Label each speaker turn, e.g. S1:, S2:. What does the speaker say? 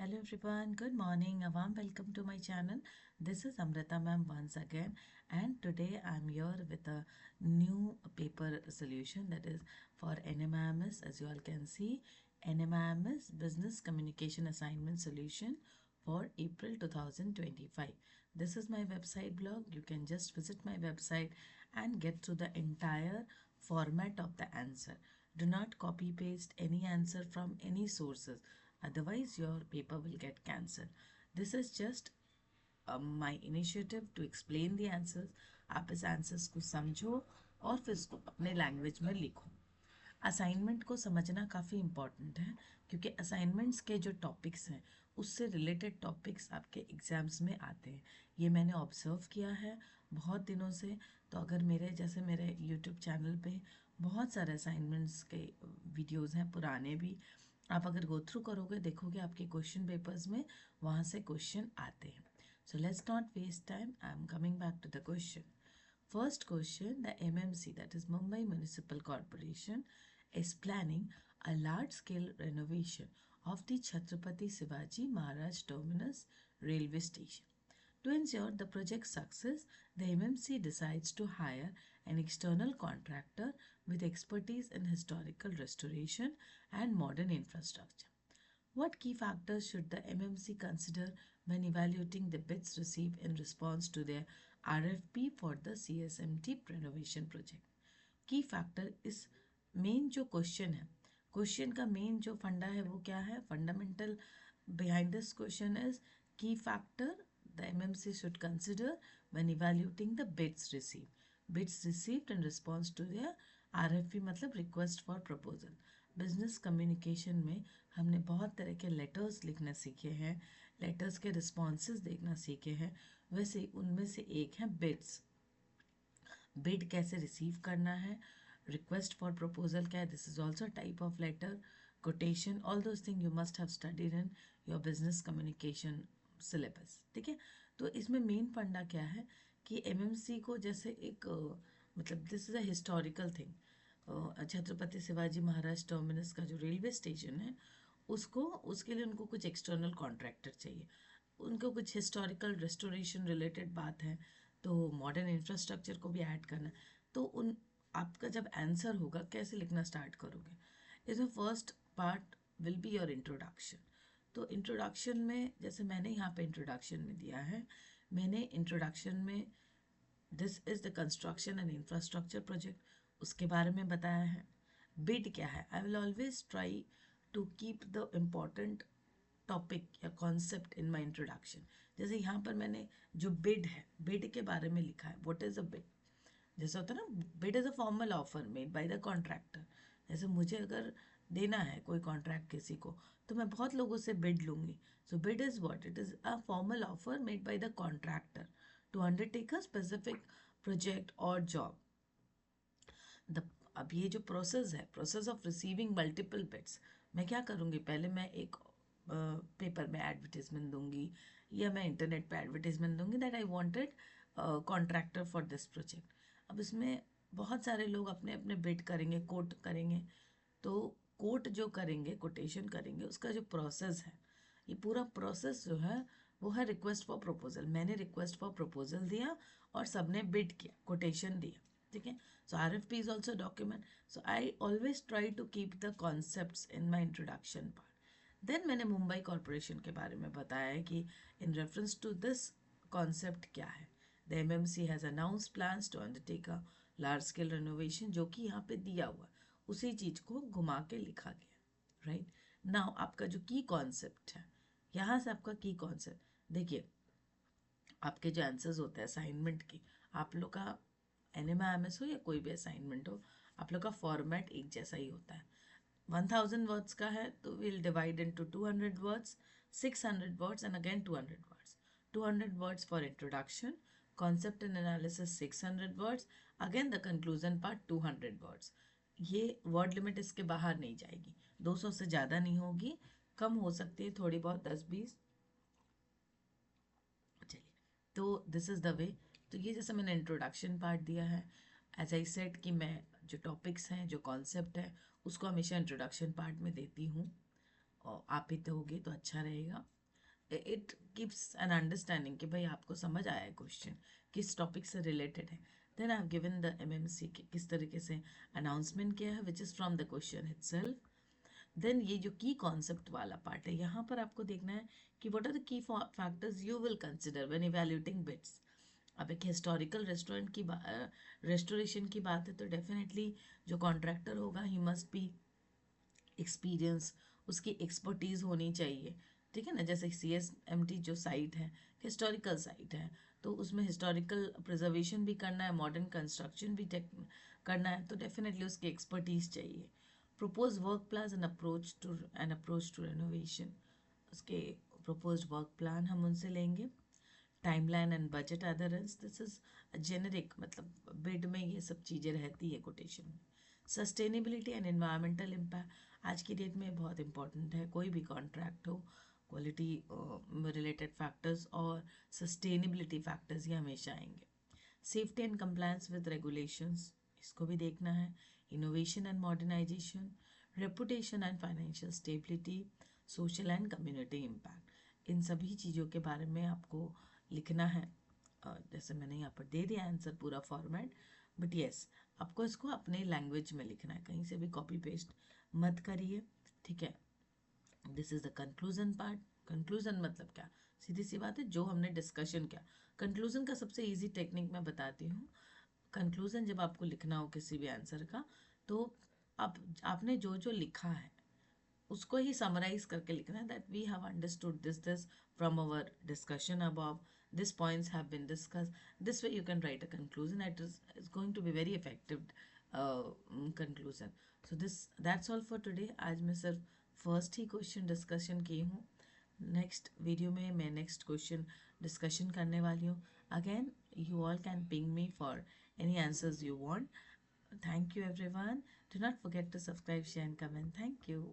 S1: Hello everyone, good morning. A warm welcome to my channel. This is Amrita ma'am once again, and today I'm here with a new paper solution that is for NMIMS. As you all can see, NMIMS Business Communication Assignment Solution for April 2025. This is my website blog. You can just visit my website and get to the entire format of the answer. Do not copy paste any answer from any sources, otherwise your paper will get cancelled. This is just my initiative to explain the answers. आप इस answers को समझो और फिर इसको अपने language में लिखो. असाइनमेंट को समझना काफ़ी इम्पॉर्टेंट है क्योंकि असाइनमेंट्स के जो टॉपिक्स हैं उससे रिलेटेड टॉपिक्स आपके एग्ज़ाम्स में आते हैं. ये मैंने ऑब्ज़र्व किया है बहुत दिनों से. तो अगर मेरे यूट्यूब चैनल पे बहुत सारे असाइनमेंट्स के वीडियोस हैं, पुराने भी, आप अगर गो थ्रू करोगे देखोगे आपके क्वेश्चन पेपर्स में वहाँ से क्वेश्चन आते हैं. So let's not waste time. I am coming back to the question. First question, the MMC, that is Mumbai Municipal Corporation, is planning a large-scale renovation of the Chhatrapati Shivaji Maharaj Terminus railway station. To ensure the project's success, the MMC decides to hire an external contractor with expertise in historical restoration and modern infrastructure. What key factors should the MMC consider when evaluating the bids received in response to their RFP for the CSMT renovation project? की factor इस main जो question है, question का main जो फंडा है वो क्या है? Fundamental behind this question is key factor the MMC should consider when evaluating the bids received. Bids received in response to their RFP मतलब request for proposal. Business communication में हमने बहुत तरह के लेटर्स लिखना सीखे हैं, लेटर्स के रिस्पॉन्सेज देखना सीखे हैं. वैसे उनमें से एक है बिड्स. बिड कैसे रिसीव करना है, रिक्वेस्ट फॉर प्रपोजल क्या है, this is also type of letter, quotation, all those thing you must have studied in your business communication syllabus. ठीक है. तो इसमें मेन फंडा क्या है कि एमएमसी को जैसे एक मतलब this is a historical thing. Chhatrapati Shivaji Maharaj terminus का जो रेलवे स्टेशन है उसके लिए उनको कुछ एक्सटर्नल कॉन्ट्रैक्टर चाहिए. उनको कुछ हिस्टोरिकल रेस्टोरेशन रिलेटेड बात है, तो मॉडर्न इंफ्रास्ट्रक्चर को भी ऐड करना. तो उन आपका जब आंसर होगा कैसे लिखना स्टार्ट करोगे, इसमें first part will be your introduction. तो इंट्रोडक्शन में जैसे मैंने यहाँ पे इंट्रोडक्शन में दिया है, मैंने इंट्रोडक्शन में this is the construction and infrastructure project, उसके बारे में बताया है. बिड क्या है? I will always try to keep the important topic या कॉन्सेप्ट इन माई इंट्रोडक्शन. जैसे यहाँ पर मैंने जो बिड है, बिड के बारे में लिखा है. What is a bid? जैसे होता है ना, bid is a formal offer made by the contractor. जैसे मुझे अगर देना है कोई कॉन्ट्रैक्ट किसी को, तो मैं बहुत लोगों से बिड लूँगी. So bid is what? It is a formal offer made by the contractor to undertake a specific project और जॉब. अब ये जो प्रोसेस है, process of receiving multiple bids, मैं क्या करूँगी? पहले मैं एक पेपर में एडवर्टीजमेंट दूंगी या मैं इंटरनेट पे एडवर्टीजमेंट दूंगी that I wanted contractor for this project. अब इसमें बहुत सारे लोग अपने अपने बिड करेंगे, कोट करेंगे. तो कोट जो करेंगे, कोटेशन करेंगे, उसका जो प्रोसेस है, ये पूरा प्रोसेस जो है वो है रिक्वेस्ट फॉर प्रपोजल. मैंने रिक्वेस्ट फॉर प्रपोजल दिया और सबने बिड किया, कोटेशन दिया. ठीक है. सो RFP is also document. So I always try to keep the concepts in my introduction part. Then मैंने मुंबई कॉरपोरेशन के बारे में बताया है कि in reference to this concept क्या है. The MMC has announce plans to undertake a large scale renovation, जो कि यहाँ पे दिया हुआ उसी चीज़ को घुमा के लिखा गया. राइट नाउ आपका जो की कॉन्सेप्ट है, यहाँ से आपका की कॉन्सेप्ट देखिए. आपके जो आंसर्स होते हैं असाइनमेंट की, आप लोग का NMIMS हो या कोई भी असाइनमेंट हो, आप लोग का फॉर्मेट एक जैसा ही होता है. 1000 वर्ड्स का है तो will divide into 200 words, 600 words and again 200 words. 200 words for introduction, concept and analysis 600 words, again the conclusion part 200 words. ये वर्ड लिमिट इसके बाहर नहीं जाएगी, 200 से ज़्यादा नहीं होगी, कम हो सकती है थोड़ी बहुत, 10-20. चलिए, तो दिस इज़ द वे. तो ये जैसे मैंने इंट्रोडक्शन पार्ट दिया है, एज आई सेड कि मैं जो टॉपिक्स हैं, जो कॉन्सेप्ट है, उसको हमेशा इंट्रोडक्शन पार्ट में देती हूँ. आप ही होगे तो अच्छा रहेगा. इट गिव्स एन अंडरस्टैंडिंग कि भाई आपको समझ आया है क्वेश्चन किस टॉपिक से रिलेटेड है. Then I have given the MMC किस तरीके से अनाउंसमेंट किया है which is from the question itself. Then ये जो की कॉन्सेप्ट वाला पार्ट है, यहाँ पर आपको देखना है कि what are the key factors you will consider when evaluating bids. अब एक हिस्टोरिकल रेस्टोरेंट की रेस्टोरेशन की बात है तो डेफिनेटली जो कॉन्ट्रैक्टर होगा ही मस्ट बी एक्सपीरियंस, उसकी एक्सपर्टीज़ होनी चाहिए. ठीक है ना. जैसे CSMT जो साइट है हिस्टोरिकल साइट है, तो उसमें हिस्टोरिकल प्रिजर्वेशन भी करना है, मॉडर्न कंस्ट्रक्शन भी करना है, तो डेफिनेटली उसकी एक्सपर्टीज़ चाहिए. Propose work plan an approach to renovation, उसके प्रपोज वर्क प्लान हम उनसे लेंगे. Timeline and budget others, this is generic, मतलब बिड में ये सब चीज़ें रहती है कोटेशन में. सस्टेनेबिलिटी एंड एनवायरमेंटल इम्पैक्ट आज की डेट में बहुत इंपॉर्टेंट है. कोई भी कॉन्ट्रैक्ट हो, क्वालिटी रिलेटेड फैक्टर्स और सस्टेनेबिलिटी फैक्टर्स ये हमेशा आएंगे. Safety and compliance with regulations, इसको भी देखना है. Innovation and modernisation, reputation and financial stability, social and community impact, इन सभी चीज़ों के बारे में आपको लिखना है. जैसे मैंने यहाँ पर दे दिया आंसर पूरा फॉर्मेट, बट येस आपको इसको अपने लैंग्वेज में लिखना है, कहीं से भी कॉपी पेस्ट मत करिए. ठीक है. This is the conclusion part. Conclusion मतलब क्या, सीधी सी बात है, जो हमने डिस्कशन किया. कंक्लूजन का सबसे इजी टेक्निक मैं बताती हूँ. कंक्लूजन जब आपको लिखना हो किसी भी आंसर का, तो आपने जो जो लिखा है उसको ही समराइज करके लिखना है. That we have understood this from our discussion above, this points have been discuss. This way you can write a conclusion. It is going to be very effective conclusion. So this that's all for today. आज मैं सिर्फ first ही question discussion की हूँ. Next video में मैं next question discussion करने वाली हूँ. Again you all can ping me for any answers you want. Thank you everyone. Do not forget to subscribe, share and comment. Thank you.